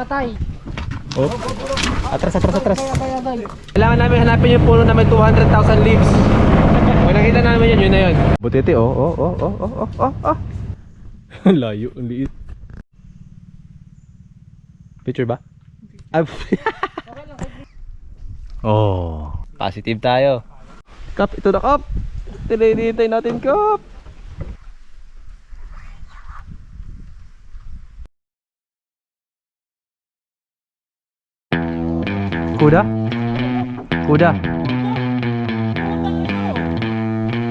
Patay. Oh. Atras. Kailangan namin hanapin yung puno na may 200,000 leaves. Kung nakita namin yun, yun na yun. Butete, oh. Layo, ang liit. Picture ba? Oh, positive tayo. Kap, ito na Kap. Tinihintay natin Kap. Kuda?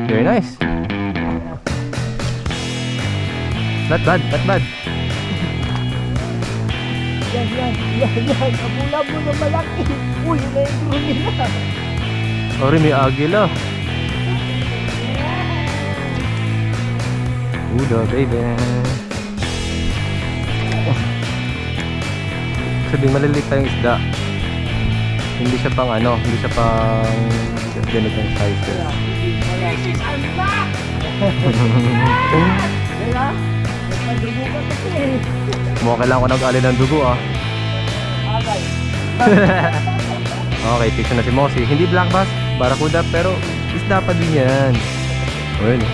Very nice. Not bad. Yan. Kabula mo na malaki. Uy, na-enduro nila. Sorry, may agila. Kuda, baby. Sabihin, maliliit tayong isda. Hindi siya pang ganitong size. Mukha kailangan ko nag-alin ng dugo Okay, picture na si Mossy. Hindi black bass, barracuda, pero isda pa din yan. Ayun.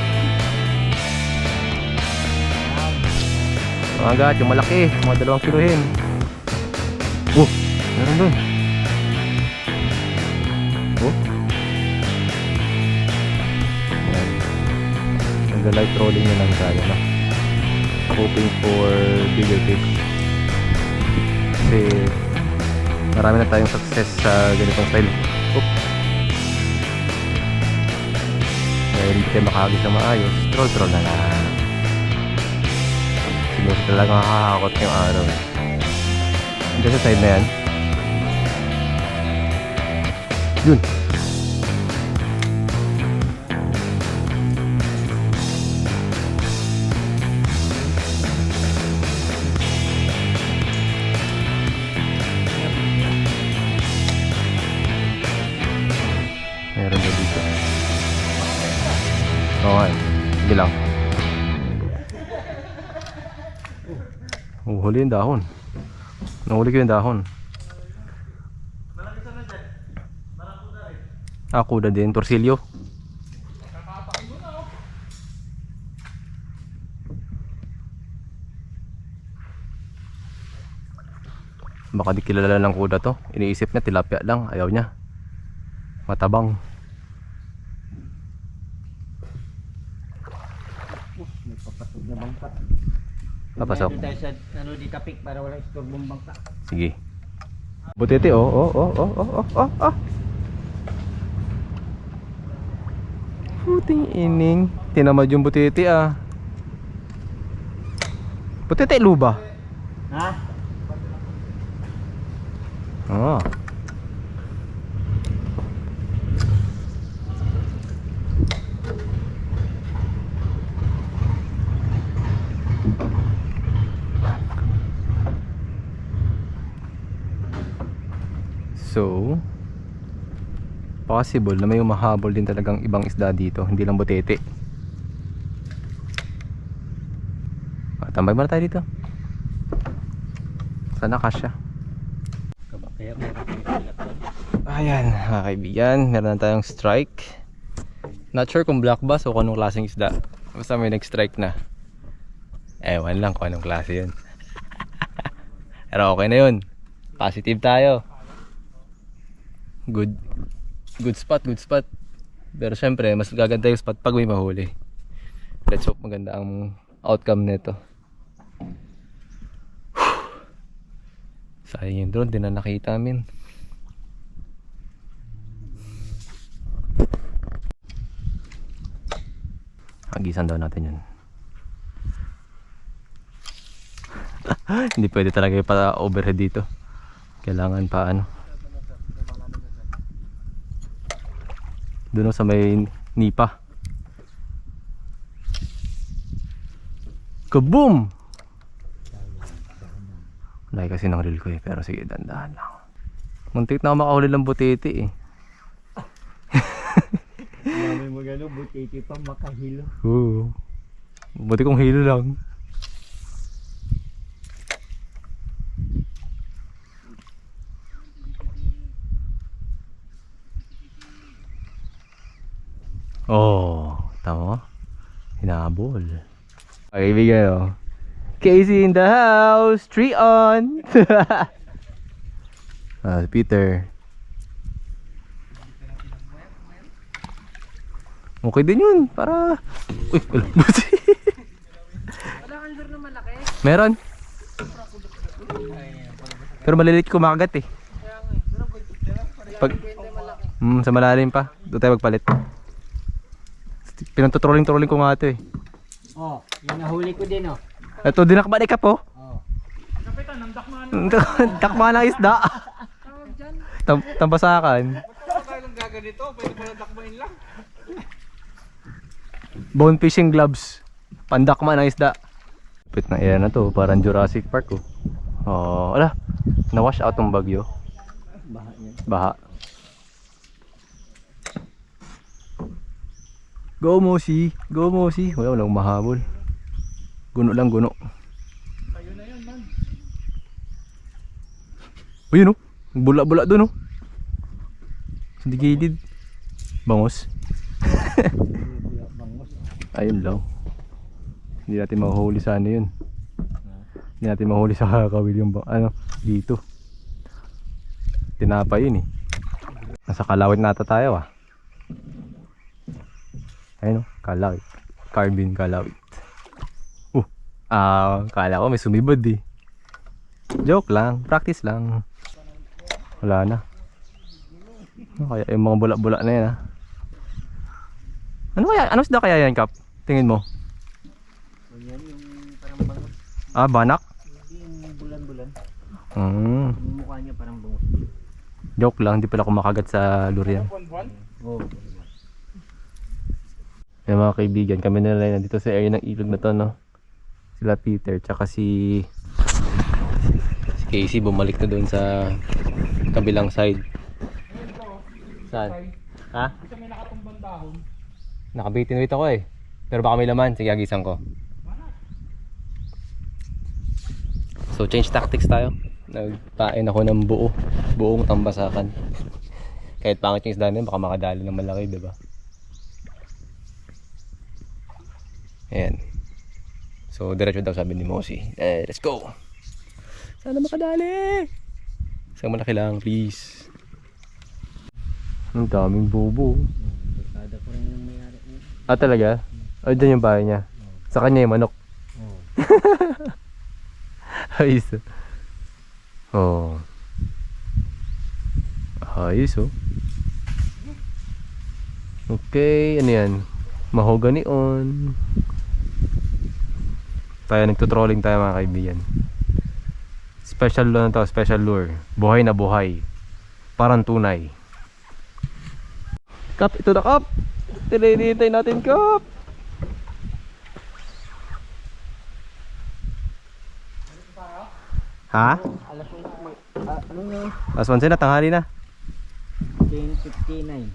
Mga agad, yung malaki, mga 2 kilohin. Meron dun. Nag-light trolling na lang tayo na. Hoping for bigger fish. Kasi marami na tayong success sa ganitong style. Dahil hindi tayo makahagis na maayos, troll na lang. Siguro talaga makakakot yung araw. Hindi sa side na yan. Yun. Meron na dito. Okay. Sige lang. Huli yung dahon. Nahuli ko yung dahon. Kuda din, torsilyo. Baka di kilala ng kuda to. Iniisip niya tilapia lang, ayaw niya. Matabang. May papasok na bangka. Papasok. Dito tayo sa di tapik para wala istorbong bangka. Sige. Butete, oh. Puting ining. Tinamad yung butete Butete luba. Ha? So possible na may umahabol din talagang ibang isda dito, hindi lang butete. Tambay muna tayo dito. Sana kasya. Ayan, mga kaibigan, meron na tayong strike. Not sure kung black bass o kung anong klaseng isda. Basta may nag-strike na. Ewan lang kung anong klase yun. Pero okay na yun. Positive tayo. Good spot. Pero syempre, mas gaganda yung spot pag may mahuli. Let's hope maganda ang outcome nito. Sayang yung drone, di na nakita amin. Hagisan daw natin yun. Hindi pwede talaga pa overhead dito. Kailangan pa doon sa may nipa. Kaboom! Laki kasi ng reel ko pero sige, dandahan lang. Muntik na ako makahuli ng butete May magano butete pa makahilo. Oo. Buti kong hilo lang. Oh, tama. Hinabol. Okay, bigyan oh. Casey in the house. 3 on. Peter. Okay din yun. Para... Uy, wala. Wala kang lure na malaki. Meron. Pero malilit kumakagat eh. Pag... sa malalim pa. Doon tayo magpalit. Pinantutrolling ko nga ito eh. Oh, yung nahuli ko din oh. Ito, dinakba ni Kap oh. Oh. Kapitan, nandakmaan. Takma ng isda. Tambasakan. Ba't tayo lang gaganito? Pwede pala dakmain lang. Bone fishing gloves. Pandakma ng isda. Pit na air na to, parang Jurassic Park oh. Oh, ala. Na-wash out ng bagyo. Baha yan. Baha. Go Mosi, go Mosi. Wala walang mahabol. Guno lang guno. Tayo na yun, man. Ayun oh. Bula-bula doon oh. Hindi gilid. Bangos. Ayun lang. Hindi natin mahuhuli sa ano yun. Hindi natin mahuli sa kawil yung ano dito. Tinapa yun eh. Nasa Kalawit nata tayo ah. Ayun oh, Kalawit. Carbon Kalawit. Kala ko may sumibad eh. Joke lang, practice lang. Wala na. Kaya yung mga bula-bula na yan ah. Ano kaya? Ano isda kaya yan, Kap? Tingin mo? Yan yung parang bangus. Banak? Hindi yung bulan-bulan. Hmm. Yung mukha niya parang bangus. Joke lang, hindi pala kumakagat sa lure yan. Buwan-buwan? Oh. Yung mga kaibigan, kami na lang nandito sa area ng ilog na to, no? Sila Peter, tsaka si Casey bumalik na doon sa kabilang side. Saan? Ha? Kasi may nakatumbang dahon. Nakabitin wait ako eh. Pero baka may laman, sige agisan ko. So change tactics tayo. Nagpain ako ng buong tambasakan. Kahit pangit yung isda na yun, baka makadali ng malaki, diba? Ayan. So diretso daw sabi ni Mosi. Let's go! Sana makadali! Isang malaki lang, please. Ang daming bobo. Barkada ko rin yung mayari niya. Ah, talaga? O, dyan yung bahay niya. Sa kanya yung manok. Oh. Ayos. Oh. Ayos oh. Okay, ano yan? Mahogany on. Tayo nagtutrolling tayo mga kaibigan. Special lure na to, special lure. Buhay na buhay. Parang tunay. Kap, ito na Kap. Tinihintay natin Kap. Ha? Alas ano yun? Last one na, tanghali na. 10:59.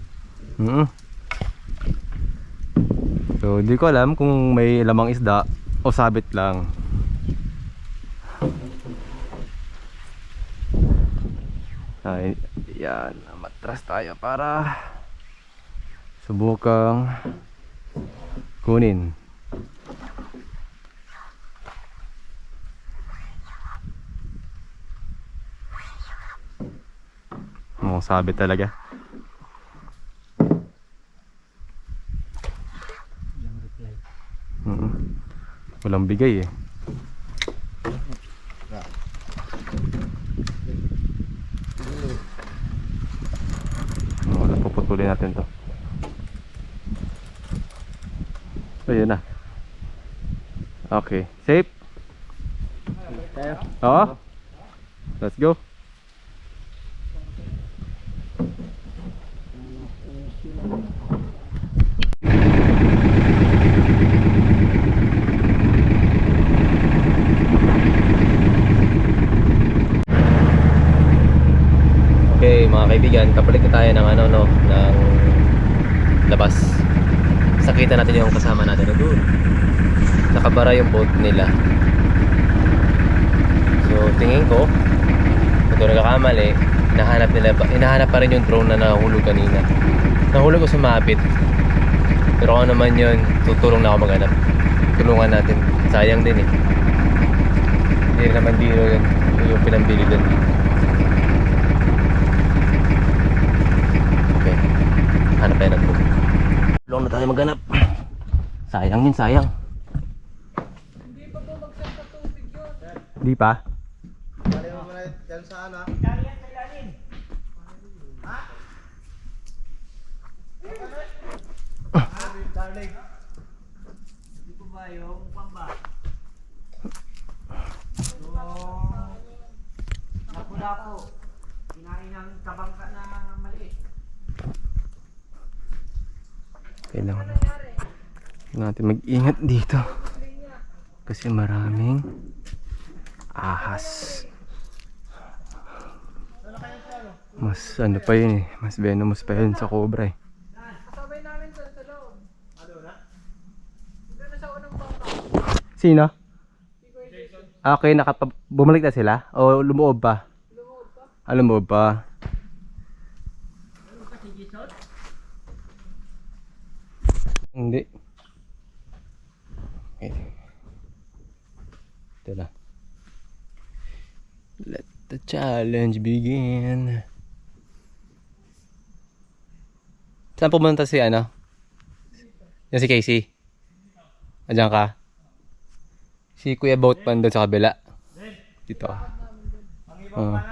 So hindi ko alam kung may lamang isda o sabit lang. Ay, yan, matras tayo para subukang kunin. Sabit talaga. Walang reply. Walang bigay eh. Puputulin natin to. Ayun na. Okay, safe? Tayo. Oo. Let's go. Okay mga kaibigan, kapalit na tayo ng ano no, ng labas. Sakita natin yung kasama natin na doon. Nakabara yung boat nila. So tingin ko, kung nagkakamali, hinahanap pa rin yung drone na nahulog kanina. Nahulog o sumapit. Pero ako naman yun, tutulong na ako maghanap. Tulungan natin. Sayang din eh. Hindi naman dito yun. Yung pinambili dun. Okay. Hanap tayo ng book. Tulungan na tayo maghanap. Sayang yun, sayang. Hindi pa po magsak sa tubig yun. Di pa? Lapu-lapu. Kinain ng kabangka na maliit. Kailangan natin mag-ingat dito. Kasi maraming ahas. Mas ano pa yun eh. Mas venomous pa yun sa cobra eh. Kasabay namin sa loob. Ano na? Doon na sa unang bangka. Sino? Okay, bumalik na sila? O lumuob pa? Lumuod pa. Ah, lumuob pa. Hindi. Okay. Ito na. Let the challenge begin. Saan pumunta si ano? Yan si Casey. Andiyan ka? Si Kuya Boatman doon sa kabila. Dito. Okay.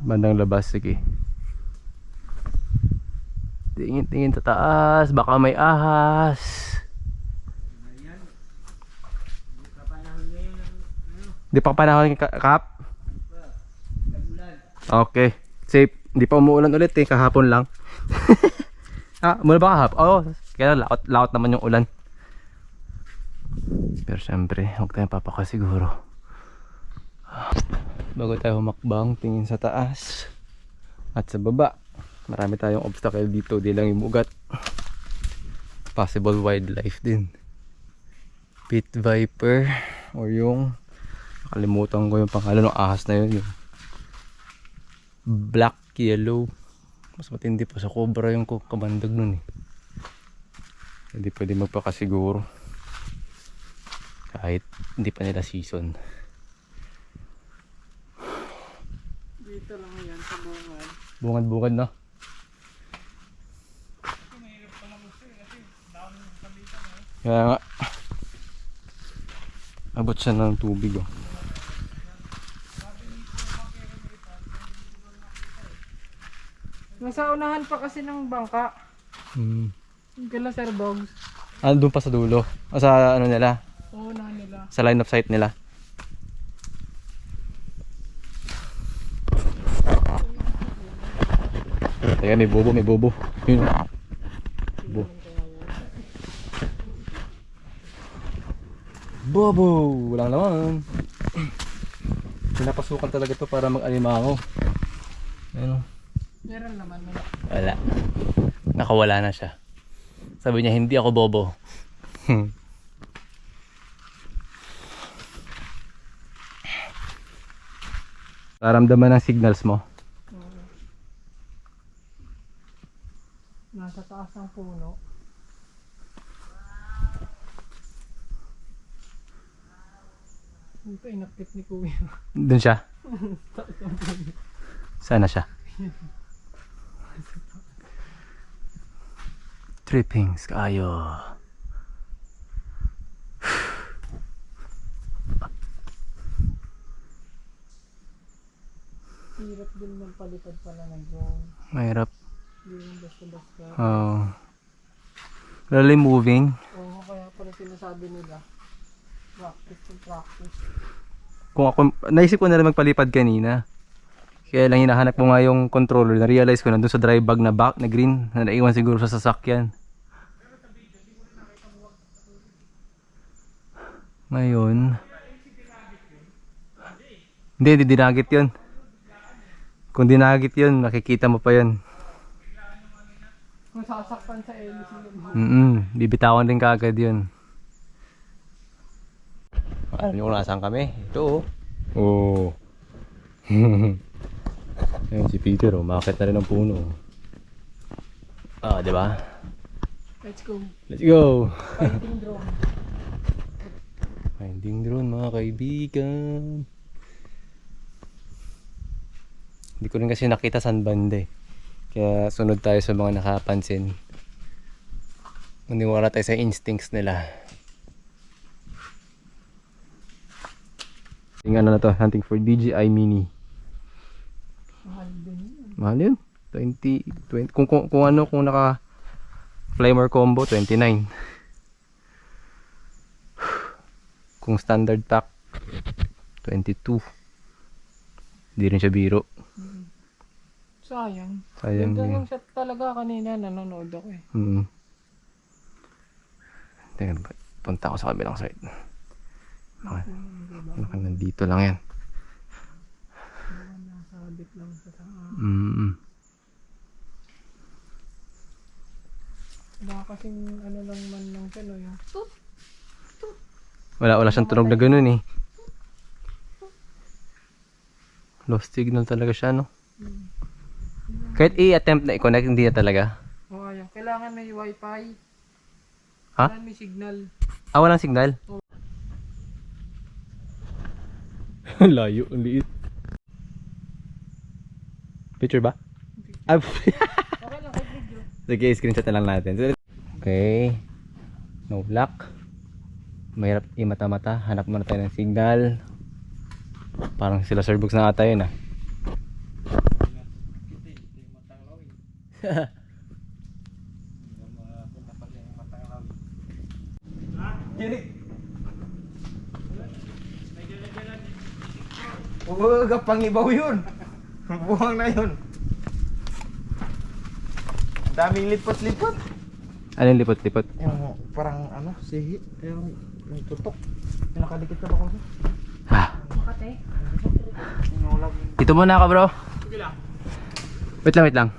Bandang labas, sige. Tingin-tingin sa taas, baka may ahas. Di pa panahon Kap? Okay, safe. Di pa umuulan ulit eh, kahapon lang. Ah, mula ba kahapon? Oo, kaya laot naman yung ulan. Pero syempre, huwag tayong papakasiguro. Bago tayo humakbang, tingin sa taas at sa baba. Marami tayong obstacle dito, di lang yung ugat. Possible wildlife din. Pit viper or yung nakalimutan ko yung pangalan ng ahas na yun, yung black yellow. Mas matindi pa sa cobra yung kabandag nun eh. Hindi pwede magpakasiguro kahit hindi pa nila season. Dito lang yan sa bungad. Bungad-bungad na. Kaya nga abot siya ng tubig oh. Nasa unahan pa kasi ng bangka. Yung kila Sir Dogs. Ah, doon pa sa dulo. O sa ano nila? Unahan nila. Sa line of sight nila. Teka, may bobo, may bobo. Yun. Bobo. Bobo! Walang laman. Pinapasukan talaga to para mag-alimango. Ayun. Meron naman. Wala. Nakawala na siya. Sabi niya, hindi ako bobo. Naramdaman ng signals mo? Nasa taas ng puno. Ito inakit ni Kuya. Doon siya? Sana siya? Trippings kayo. Hirap din magpalipad pala ng drone. Mahirap. Hindi yung basta-basta. Oh. Really moving. Oo, kaya pala sinasabi nila. Practice to practice. Kung ako, naisip ko na rin magpalipad kanina. Kaya lang hinahanap ko nga yung controller. Na-realize ko na doon sa dry bag na back na green na naiwan siguro sa sasakyan. Ngayon. Hindi dinagit yun. Kung dinagit yun, nakikita mo pa yun. Masasaktan sa LC yun. Bibitawan din kaagad yun. Alam niyo kung nasaan kami? Ito oh. Ayun si Peter oh, umakit na rin ang puno. Ah, di ba? Let's go. Let's go! Fighting drone. Finding drone mga kaibigan. Hindi ko rin kasi nakita saan banda eh. Kaya sunod tayo sa mga nakapansin. Maniwala tayo sa instincts nila. Yung ano na to, hunting for DJI Mini. Mahal din yun. Mahal yun. 20 kung ano, kung naka Flamer combo 29. Kung standard pack 22. Hindi rin siya biro. Sayang. Sayang Yung yun. ganun shot talaga kanina, nanonood ako eh. Tingnan, punta ako sa kabilang side. Nandito lang yan. Nasabit lang sa saan. Wala kasing ano lang man lang siya, no? Yung toot. Wala siyang tunog na ganun eh. Lost signal talaga siya, no? Kahit i-attempt na i-connect, hindi na talaga. Oh, ayaw. Kailangan may wifi. Ha? Kailangan may signal. Ah, walang signal? Layo, ang liit. Picture ba? Ah, Okay lang, kay video. sige, screenshot na lang natin. Okay. No block. Mahirap i-mata-mata. Hanap muna tayo ng signal. Parang sila Sir Bugs na ata yun ah. Huwag ka pangibaw yun. Buwang na yun. Daming lipot-lipot. Ano yung lipot-lipot? Yung parang ano, sihi. Yung may tutok. Pinakadikit ka ba ko? Ah. Makate. Inulag. Dito muna ka bro. Sige lang. Wait lang.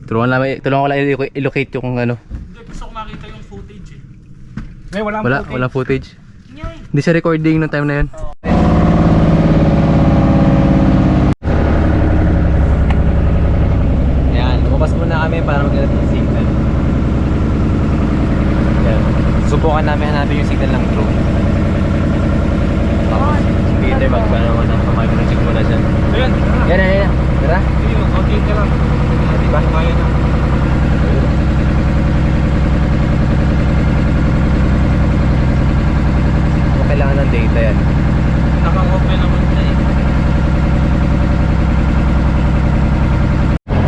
Tulungan ko lang i-locate yung ano. Hindi, gusto ko makita yung footage eh. May walang Wala footage. Nyay. Hindi siya recording ng time na yun. Ayan, lumabas muna kami para maghanap ng signal. Ayan. Subukan namin hanapin yung signal ng drone. Tapos, si Peter magkano ng pamag-project muna siya. Ayan. Yan. Tara. Ayun, okay ka lang. Diba? Kaya na. Kailangan ng data yan. Naka-open naman siya eh.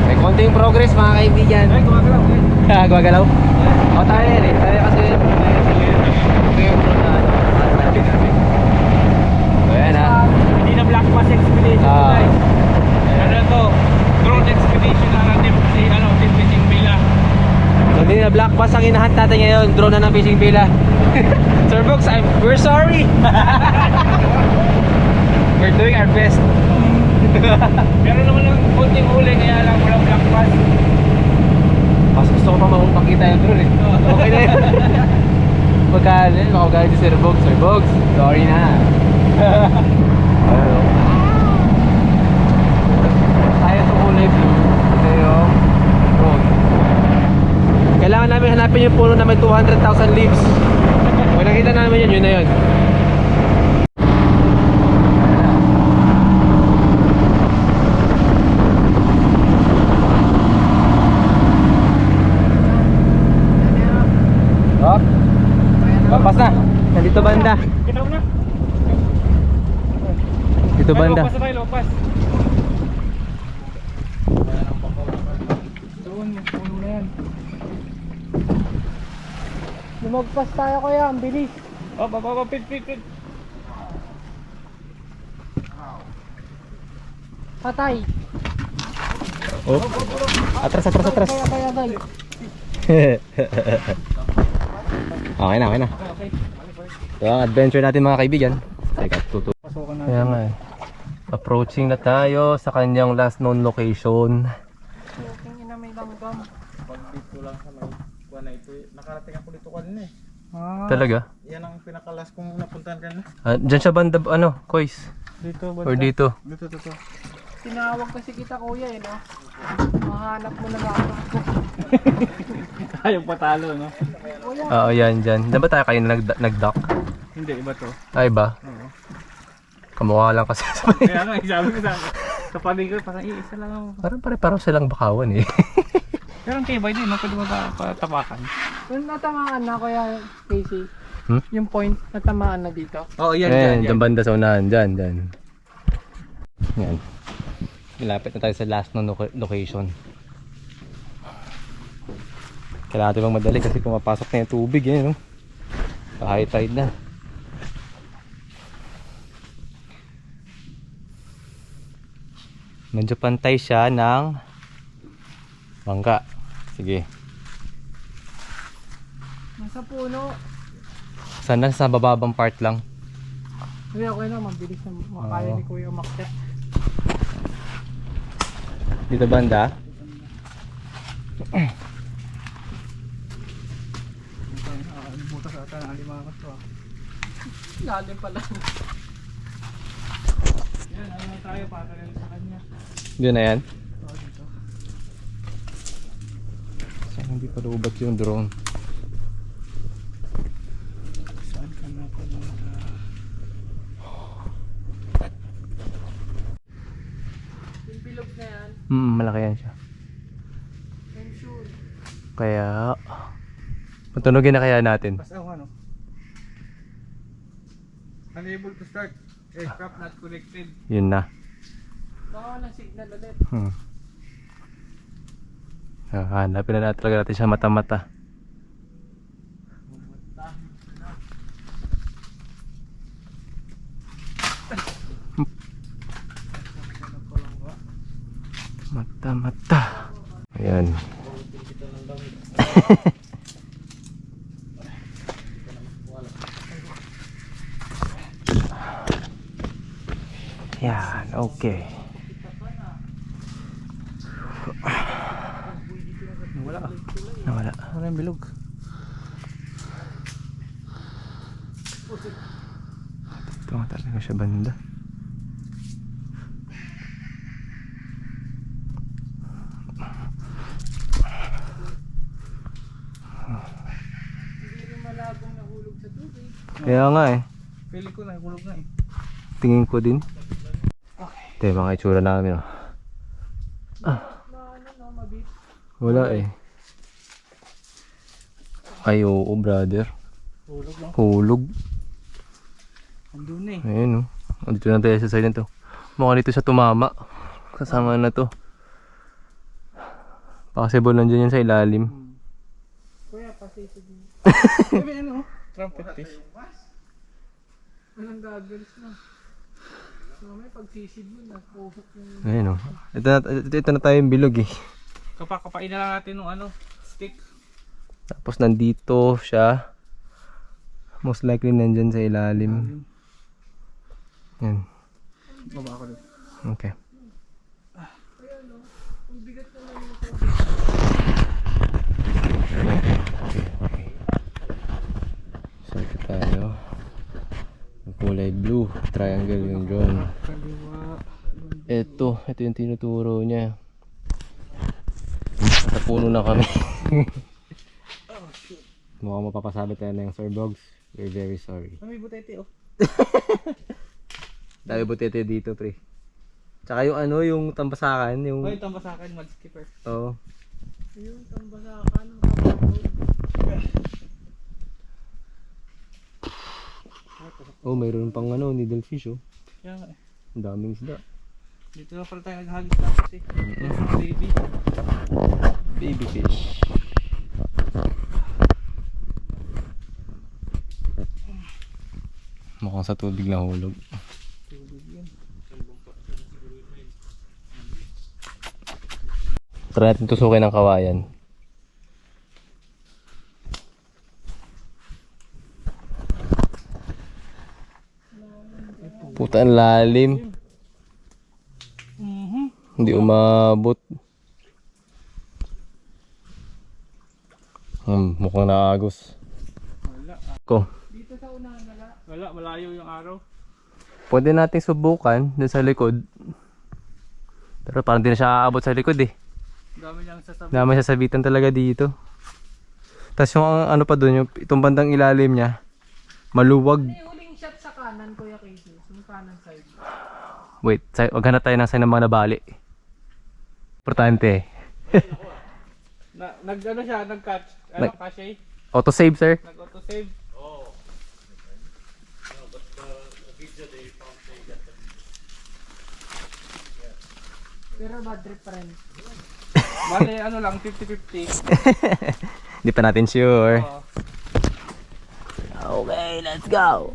May konting progress mga kaibigan. Ay, gumagalaw eh. Gumagalaw? O tayo yan eh. Tayo kasi ito yung drone na hanapin namin. So yan ha. Hindi na Black Bass Expedition Ah. guys. Ano to? Drone Expedition na natin si Team Fishing Villa. So hindi na black bass ang hinahunt natin ngayon. Drone na ng fishing villa. Sir Bugs, we're sorry. We're doing our best. Meron naman ng kunting huli kaya lang walang Black Bass. Mas gusto ko pa makita yung drone eh. Okay na yun. Magkaalin, makagalit si Sir Bugs. Sir Bugs, sorry na. Tayo itong kulay blue. Ito yung drone. Kailangan namin hanapin yung puno na may 200,000 leaves. Pag nakita namin yun na yun. Hop. Papas na. Nandito banda. Kita mo na. Dito banda. Lopas na tayo, lopas. Doon, yung puno na yan. Lumagpas tayo kaya, ang bilis. Pit. Patay. Oh. Atras. Kaya guys. Okay na. Okay. So, ang adventure natin mga kaibigan. Teka, Pasokan Kaya nga eh. Approaching na tayo sa kanyang last known location. langgam. Pag dito lang sa may kuha na ito, nakarating ako dito kanina eh. Ah, Talaga? Yan ang pinakalas kong napuntahan kanina. Diyan sa banda, ano, Kois? Dito ba? Or dito? Dito. tinawag kasi kita kuya eh, no? Mahanap mo na lang ako. Ayaw patalo, no? Kuya, Oo, yan, dyan. Diyan ba tayo kayo nag-dock? Hindi, iba to. Ay ba? Oo. Kamukha lang kasi. Kaya nga, sabi ko sa akin. Kapatid ko, parang iisa lang ako. Parang pare-paro silang bakawan eh. Pero ang tibay din, no? Pwede mo patapakan. yung natamaan na kuya Casey, Hmm? yung point natamaan na dito. Oo, Ayan, dyan banda sa unahan. Dyan. Yan. Malapit na tayo sa last na location. Kailangan natin bang madali kasi pumapasok na yung tubig eh, no? High tide na. Medyo pantay siya ng bangka. Sige. Nasa puno. Sana sa bababang part lang. Kuya, okay na, mabilis na makaya Oo. ni kuya umakyat. Dito banda. Butas ata ng alimangot to. Lalim pala. Yan, ano tayo para rin sa kanya. Yun na yan. Oo, dito. Saan hindi pa lubat yung drone? Saan ka na pumunta? Yung bilog na yan, Malaki yan siya. I'm sure. Kaya matunogin na kaya natin. Basta ako ano? Unable to start. Aircraft not connected. Yun na. Baka walang signal ulit. Hanapin na talaga natin siya mata-mata. Mata-mata. Ayan. Yan, okay. Nawala. Wala yung bilog. Ito nga talaga siya banda. Hindi rin malabong nahulog sa tubig. Kaya nga eh. Pili ko nakulog na eh. Tingin ko din. Ito yung mga itsura namin. Oh. Na ano no, mabit. Wala eh. Ay oo brother. Hulog lang. Hulog. Andun eh. Ayun oh. Dito na tayo sa side na to. Mukha dito siya tumama. Kasama na to. Possible nandiyan yan sa ilalim. Kuya, pasisig mo. Sabi ano? Trumpet fish. Walang goggles na. Mamaya pagsisid mo, nakuhok yung... Ayun oh. Ito na tayo yung bilog eh. Kapakapain na lang natin ng ano, stick. Tapos nandito siya. Most likely nandyan sa ilalim. Yan. Baba ako dito. Okay. Kaya no, ang bigat na lang yung So ito tayo. Yung kulay blue. Triangle yung drone. Kaliwa. Ito yung tinuturo niya. Sa puno na kami. Mukhang mapapasabit tayo na yung Sir Dogs. We're very sorry. May butete oh. Dami butete dito, pre. Tsaka yung ano, yung tambasakan, yung... Oh, yung tamba sa akin, mud skipper. Oo. Ayun, tambasakan, kapatid. Oh, mayroon pang ano, needlefish oh. Kaya nga eh. Ang daming isda. Dito na pala tayo naghagis tapos eh. Yung mga baby. Baby fish. Mukhang sa tubig na hulog. Tubig yun. Try natin tusukin ng kawayan. Puta, ang lalim. Hindi umabot. Mukhang naagos. Wala. Ko. Dito sa unahan wala. Wala, malayo yung araw. Pwede nating subukan dun sa likod. Pero parang di na siya aabot sa likod eh. Dami niyang sasabihin. Dami sasabitan talaga dito. Tapos yung ano pa dun, yung itong bandang ilalim niya, maluwag. Ano yung huling shot sa kanan, Kuya Casey? Yung kanan side. Wait, wag hanap tayo ng sign ng mga nabali. Importante. Nag-ano siya, nag-catch. Ano, cache? Auto-save, sir. Nag-auto-save. Pero bad trip pa rin. Bale, ano lang, 50-50. Hindi pa natin sure. Oo. Okay, let's go.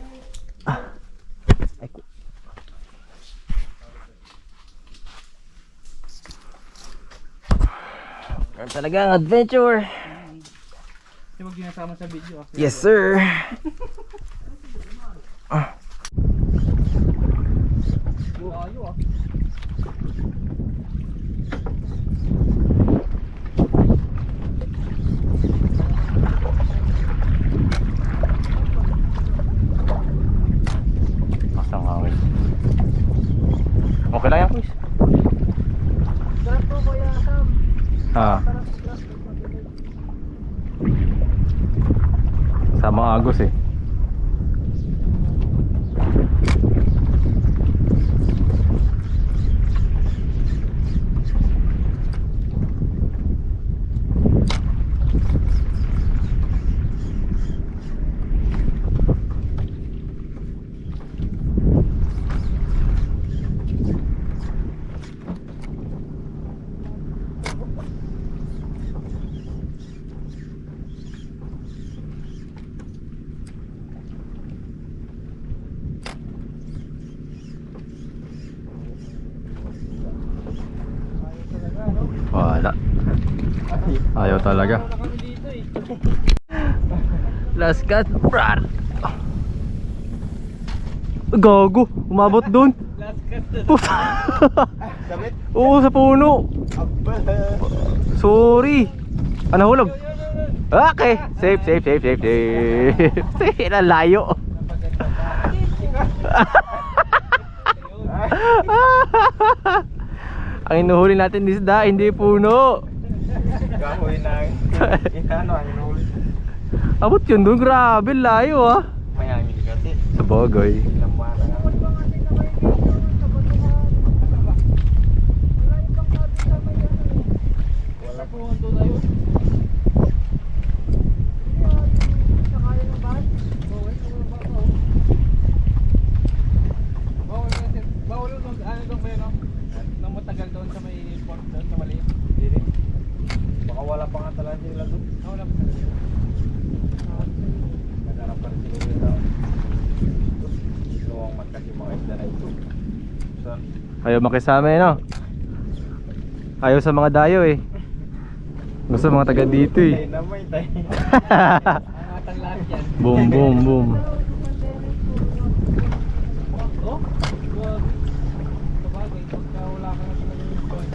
Meron talaga ang adventure. Hindi mo ginasama sa video. Yes, sir. Layo ah. Masang hangin. Okay lang yan, Chris. Sarap po, Kuya Sam. Ah, Sarap, sarap. sama agos eh. Wala. Ayaw talaga. Wala kami dito eh. Last cut, brad. Gago, umabot dun. Last cut. Damit? Oo, sa puno. Sorry. Ah, nahulog. Okay, safe, safe, safe, safe, safe. Layo. Ang inuhuli natin isda, hindi puno. Gahoy na. Ano ang inul? Abot yun dun, grabe, layo ah. Mayangin kasi. Sa bagay. Lamang na. Kapag pa nga din na kayo dito, sa batuhan. Wala yung pang natin sa may ano eh. Wala po doon tayo. Sa kaya ng bahay. Bawal doon, ano doon ba yun, no? Nang matagal doon sa may port doon, sa maliit. Hindi. Baka wala pa nga talaga sila doon. Wala pa talaga. Nagharap pa rin sila dito. Luwang magkas yung mga isda na ito. Saan? Ayaw makisama eh, no? Ayaw sa mga dayo eh. Gusto mga taga dito eh. Tayo naman, tayo. Ang atang lahat yan. Boom, boom, boom. Oh? Sabagay, pagka wala ka na talaga yung phone.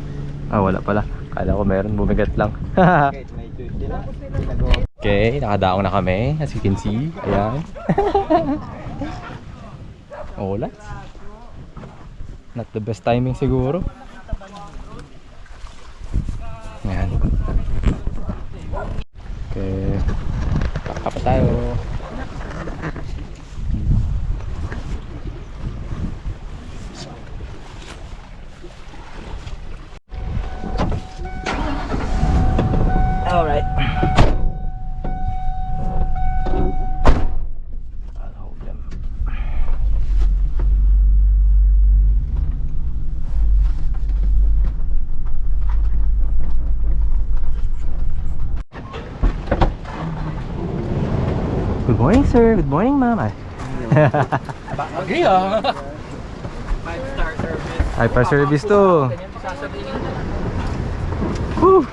Ah, wala pala. Kala ko meron, bumigat lang. Kahit may choice sila. Ginagawa. Okay, nakadaong na kami. As you can see. Ayan. Olas. Not the best timing siguro. Ayan. Okay. Kapa tayo. Alright. I'll hold them. Good morning, sir. Good morning, ma'am. Agree ah. 5-star service. Hyper service to. Ganyan sasabihin na. Whew.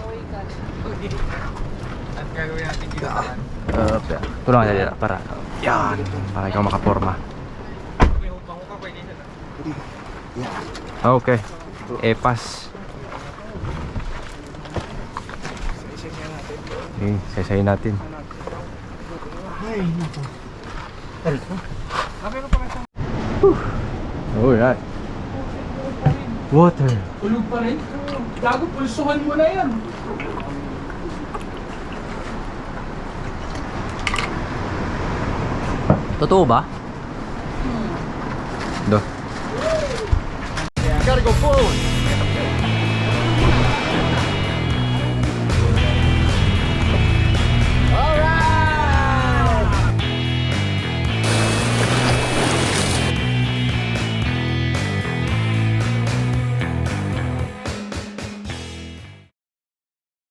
At gagawin natin dito saan. Yeah. Tulungan natin dito para. Yan. Para ikaw makaporma. May hupang ka pwede na. Okay. Epas. Okay, sasayin natin. Ay, naku. Aray ko. Okay na pala sa Alright. Water. tulog pa rin. Gago, pulsuhan mo na yan. Totoo ba? Do. Gotta go forward.